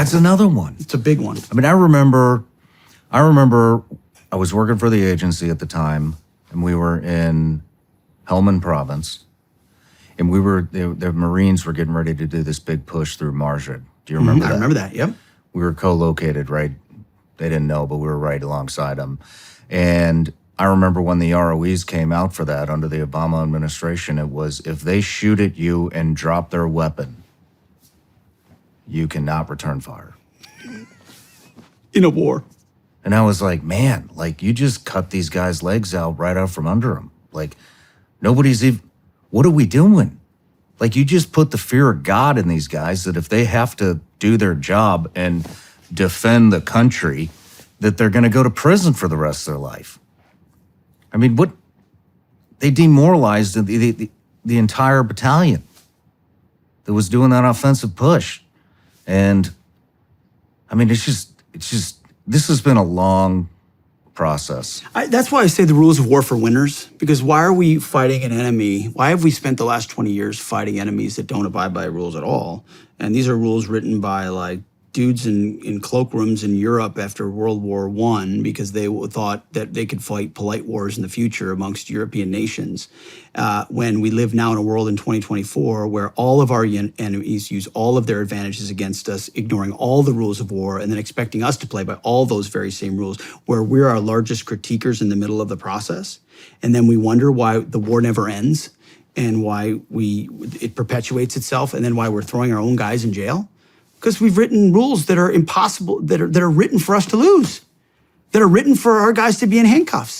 That's another one. It's a big one. I mean, I remember I was working for the agency at the time, and we were in Helmand Province, and the Marines were getting ready to do this big push through Marja. Do you remember that? I remember that, yep. We were co-located, right? They didn't know, but we were right alongside them. And I remember when the ROEs came out for that under the Obama administration, it was, if they shoot at you and drop their weapon, you cannot return fire. In a war. And I was like, man, like, you just cut these guys' legs out right out from under them. Like, nobody's even, what are we doing? Like, you just put the fear of God in these guys that if they have to do their job and defend the country, that they're going to go to prison for the rest of their life. I mean, what? They demoralized the entire battalion that was doing that offensive push. And I mean, it's just, this has been a long process. That's why I say the rules of war for winners, because why are we fighting an enemy? Why have we spent the last 20 years fighting enemies that don't abide by rules at all? And these are rules written by like dudes in cloakrooms in Europe after World War I, because they thought that they could fight polite wars in the future amongst European nations. When we live now in a world in 2024 where all of our enemies use all of their advantages against us, ignoring all the rules of war, and then expecting us to play by all those very same rules, where we're our largest critiquers in the middle of the process. And then we wonder why the war never ends and why it perpetuates itself, and then why we're throwing our own guys in jail. Because we've written rules that are impossible, that are written for us to lose, that are written for our guys to be in handcuffs.